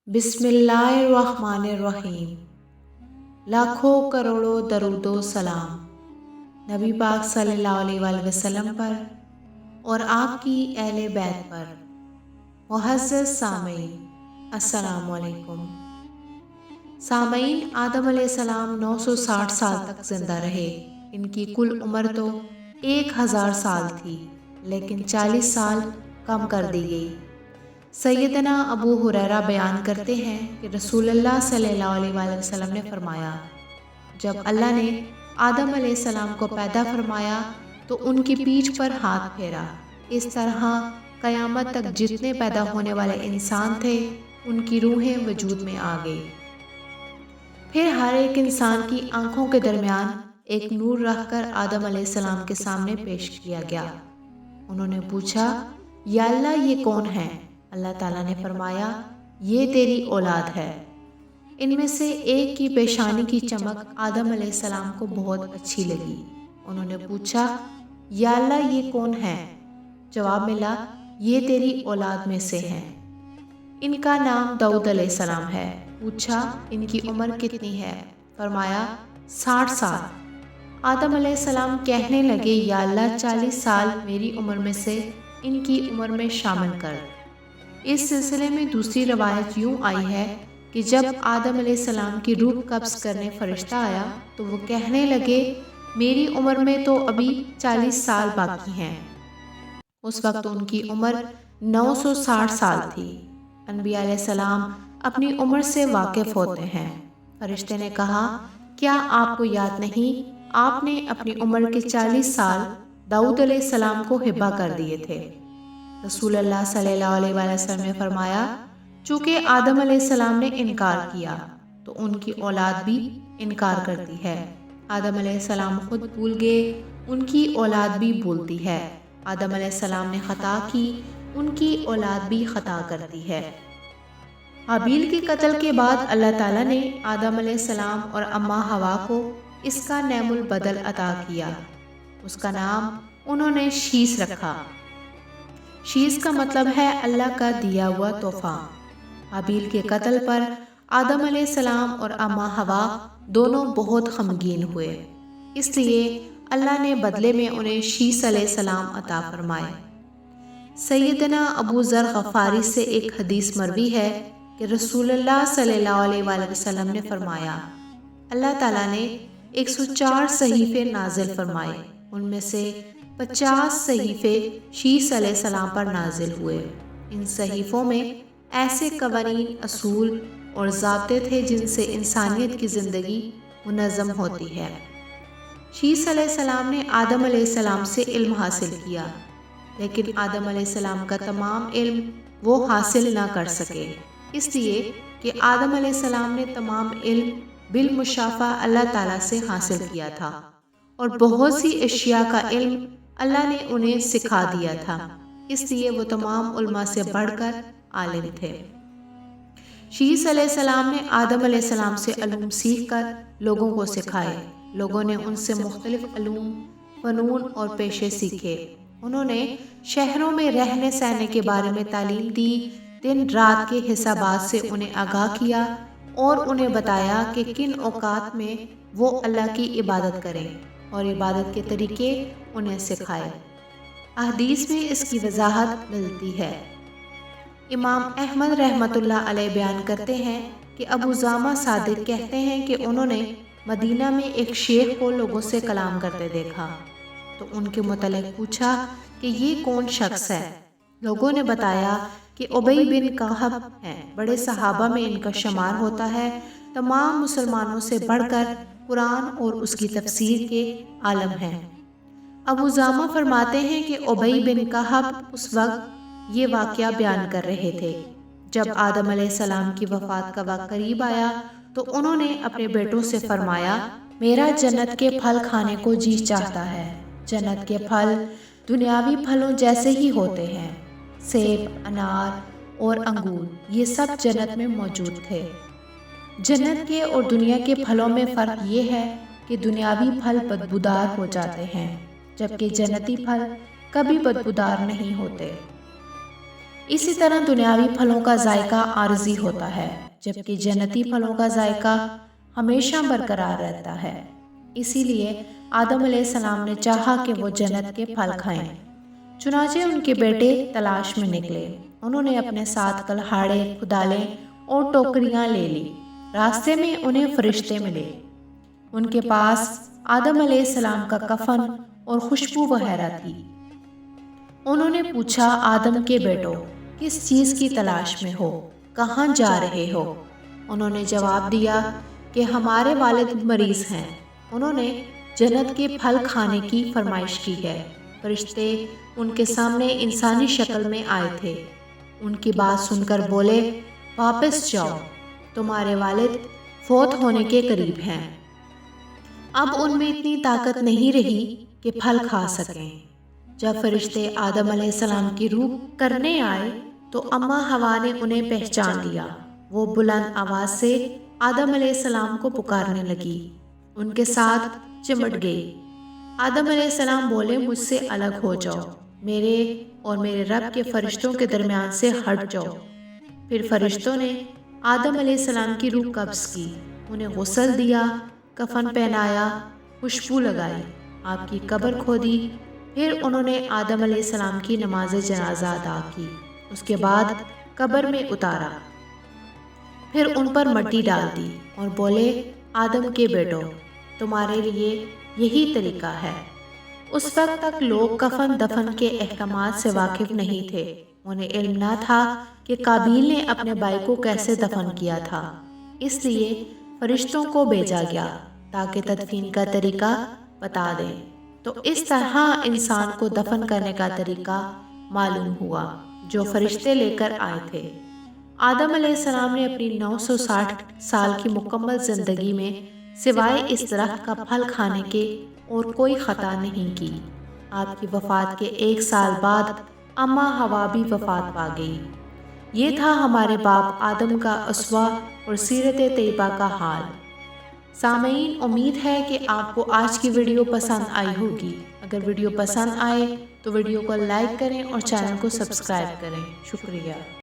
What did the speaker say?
بسم اللہ الرحمن الرحیم۔ لاکھوں کروڑوں درود و سلام نبی پاک صلی اللہ علیہ وآلہ وسلم پر اور آپ کی اہل بیت پر۔ معزز سامعین، السلام علیکم۔ سامعین، آدم علیہ السلام 960 سال تک زندہ رہے۔ ان کی کل عمر تو 1000 سال تھی، لیکن 40 سال کم کر دی گئی۔ سیدنا ابو ہریرہ بیان کرتے ہیں کہ رسول اللہ صلی اللہ علیہ وآلہ وسلم نے فرمایا، جب اللہ نے آدم علیہ السلام کو پیدا فرمایا تو ان کی پیٹھ پر ہاتھ پھیرا۔ اس طرح قیامت تک جتنے پیدا ہونے والے انسان تھے ان کی روحیں وجود میں آ گئی۔ پھر ہر ایک انسان کی آنکھوں کے درمیان ایک نور رکھ کر آدم علیہ السلام کے سامنے پیش کیا گیا۔ انہوں نے پوچھا، یا اللہ یہ کون ہے؟ اللہ تعالیٰ نے فرمایا، یہ تیری اولاد ہے۔ ان میں سے ایک کی پیشانی کی چمک آدم علیہ السلام کو بہت اچھی لگی۔ انہوں نے پوچھا، یا اللہ یہ کون ہے؟ جواب ملا، یہ تیری اولاد میں سے ہیں۔ ان کا نام داؤد علیہ السلام ہے۔ پوچھا، ان کی عمر کتنی ہے؟ فرمایا، 60 سال۔ آدم علیہ السلام کہنے لگے، یا اللہ 40 سال میری عمر میں سے ان کی عمر میں شامل کر۔ اس سلسلے میں دوسری روایت یوں آئی ہے کہ جب آدم علیہ السلام کی روح قبض کرنے فرشتہ آیا تو وہ کہنے لگے، میری عمر میں تو ابھی 40 سال باقی ہیں۔ اس وقت ان کی عمر 960 سال تھی۔ انبیاء علیہ السلام اپنی عمر سے واقف ہوتے ہیں۔ فرشتے نے کہا، کیا آپ کو یاد نہیں آپ نے اپنی عمر کے 40 سال داؤد علیہ السلام کو ہبہ کر دیے تھے؟ رسول اللہ صلی اللہ علیہ وآلہ وسلم نے فرمایا، چونکہ آدم علیہ السلام نے انکار کیا تو ان کی اولاد بھی انکار کرتی ہے۔ آدم علیہ السلام خود بھول گئے، ان کی اولاد بھی بھولتی ہے۔ آدم علیہ السلام نے خطا کی، ان کی اولاد بھی خطا کرتی ہے۔ حابیل کے قتل کے بعد اللہ تعالیٰ نے آدم علیہ السلام اور اماں حوا کو اس کا نعم البدل عطا کیا۔ اس کا نام انہوں نے شیس رکھا۔ شیس کا مطلب ہے اللہ کا دیا ہوا تحفہ۔ حابیل کے قتل پر آدم علیہ السلام اور اماں حوا دونوں بہت غمگین ہوئے، اس لیے اللہ نے بدلے میں انہیں شیس علیہ السلام عطا فرمائے۔ سیدنا ابو ذر غفاری سے ایک حدیث مروی ہے کہ رسول اللہ صلی اللہ علیہ وآلہ وسلم نے فرمایا، اللہ تعالیٰ نے 104 صحیفے نازل فرمائے، ان میں سے 50 صحیفے شیس علیہ السلام پر نازل ہوئے۔ ان صحیفوں میں ایسے قوانین، اصول اور ضابطے تھے جن سے انسانیت کی زندگی منظم ہوتی ہے۔ شیس علیہ السلام نے آدم علیہ السلام سے علم حاصل کیا، لیکن آدم علیہ السلام کا تمام علم وہ حاصل نہ کر سکے، اس لیے کہ آدم علیہ السلام نے تمام علم بالمشافہ اللہ تعالیٰ سے حاصل کیا تھا، اور بہت سی اشیاء کا علم اللہ نے انہیں سکھا دیا تھا، اس لیے وہ تمام علماء سے بڑھ کر عالم تھے۔ شیس علیہ السلام نے آدم علیہ السلام سے علوم سیکھ کر لوگوں کو سکھائے۔ لوگوں نے ان سے مختلف علوم، فنون اور پیشے سیکھے۔ انہوں نے شہروں میں رہنے سہنے کے بارے میں تعلیم دی، دن رات کے حسابات سے انہیں آگاہ کیا اور انہیں بتایا کہ کن اوقات میں وہ اللہ کی عبادت کریں، اور عبادت کے طریقے انہیں سکھائے۔ احادیث میں اس کی وضاحت ملتی ہے۔ امام احمد رحمۃ اللہ علیہ بیان کرتے ہیں کہ ابو زامہ صادق کہتے ہیں کہ انہوں نے مدینہ میں ایک شیخ کو لوگوں سے کلام کرتے دیکھا تو ان کے متعلق پوچھا کہ یہ کون شخص ہے؟ لوگوں نے بتایا کہ ابی بن کعب ہیں، بڑے صحابہ میں ان کا شمار ہوتا ہے، تمام مسلمانوں سے بڑھ کر قرآن اور اس کی تفسیر کے عالم ہیں۔ ابو زامہ فرماتے ہیں کہ ابی بن کعب اس وقت یہ واقعہ بیان کر رہے تھے جب آدم علیہ السلام کی وفات کا وقت قریب آیا تو انہوں نے اپنے بیٹوں سے فرمایا، میرا جنت کے پھل کھانے کو جی چاہتا ہے۔ جنت کے پھل دنیاوی پھلوں جیسے ہی ہوتے ہیں، سیب، انار اور انگور، یہ سب جنت میں موجود تھے۔ جنت کے اور دنیا کے پھلوں میں فرق یہ ہے کہ دنیاوی پھل بدبودار ہو جاتے ہیں، جبکہ جنتی پھل کبھی بدبودار نہیں ہوتے۔ اسی طرح دنیاوی پھلوں کا ذائقہ عارضی ہوتا ہے، جبکہ جنتی پھلوں کا ذائقہ ہمیشہ برقرار رہتا ہے۔ اسی لیے آدم علیہ السلام نے چاہا کہ وہ جنت کے پھل کھائیں۔ چنانچہ ان کے بیٹے تلاش میں نکلے۔ انہوں نے اپنے ساتھ کلہاڑے، کدالیں اور ٹوکریاں لے لی۔ راستے میں انہیں فرشتے ملے۔ ان کے پاس آدم علیہ السلام کا کفن اور خوشبو وغیرہ تھی۔ انہوں نے پوچھا، آدم کے بیٹو، کس چیز کی تلاش میں ہو؟ کہاں جا رہے ہو؟ انہوں نے جواب دیا کہ ہمارے والد مریض ہیں، انہوں نے جنت کے پھل کھانے کی فرمائش کی ہے۔ فرشتے ان کے سامنے انسانی شکل میں آئے تھے۔ ان کی بات سن کر بولے، واپس جاؤ، تمہارے والد فوت ہونے کے قریب ہیں۔ اب ان میں اتنی طاقت نہیں رہی کہ پھل کھا سکیں۔ جب فرشتے آدم علیہ السلام کی روح کرنے آئے تو اماں حوا نے انہیں پہچان لیا۔ وہ بلند آواز سے آدم علیہ السلام کو پکارنے لگی، ان کے ساتھ چمٹ گئی۔ آدم علیہ السلام بولے، مجھ سے الگ ہو جاؤ، میرے اور میرے رب کے فرشتوں کے درمیان سے ہٹ جاؤ۔ پھر فرشتوں نے آدم علیہ السلام کی روح قبض کی، انہیں غسل دیا، کفن پہنایا، خوشبو لگائی، آپ کی قبر کھودی۔ پھر انہوں نے آدم علیہ السلام کی نماز جنازہ ادا کی، اس کے بعد قبر میں اتارا، پھر ان پر مٹی ڈال دی اور بولے، آدم کے بیٹو، تمہارے لیے یہی طریقہ ہے۔ اس وقت تک لوگ کفن دفن کے احکامات سے واقف نہیں تھے۔ انہیں علم نہ تھا کہ قابیل نے اپنے بھائی کو کیسے دفن کیا تھا، اس لیے فرشتوں کو بھیجا گیا تاکہ تدفین کا طریقہ بتا دیں۔ تو اس طرح انسان کو دفن کرنے کا طریقہ معلوم ہوا جو فرشتے لے کر آئے تھے۔ آدم علیہ السلام نے اپنی 960 سال کی مکمل زندگی میں سوائے اس درخت کا پھل کھانے کے اور کوئی خطا نہیں کی۔ آپ کی وفات کے 1 سال بعد اماں حوا بھی وفات پا گئی۔ یہ تھا ہمارے باپ آدم کا اسوہ اور سیرت طیبہ کا حال۔ سامعین، امید ہے کہ آپ کو آج کی ویڈیو پسند آئی ہوگی۔ اگر ویڈیو پسند آئے تو ویڈیو کو لائک کریں اور چینل کو سبسکرائب کریں۔ شکریہ۔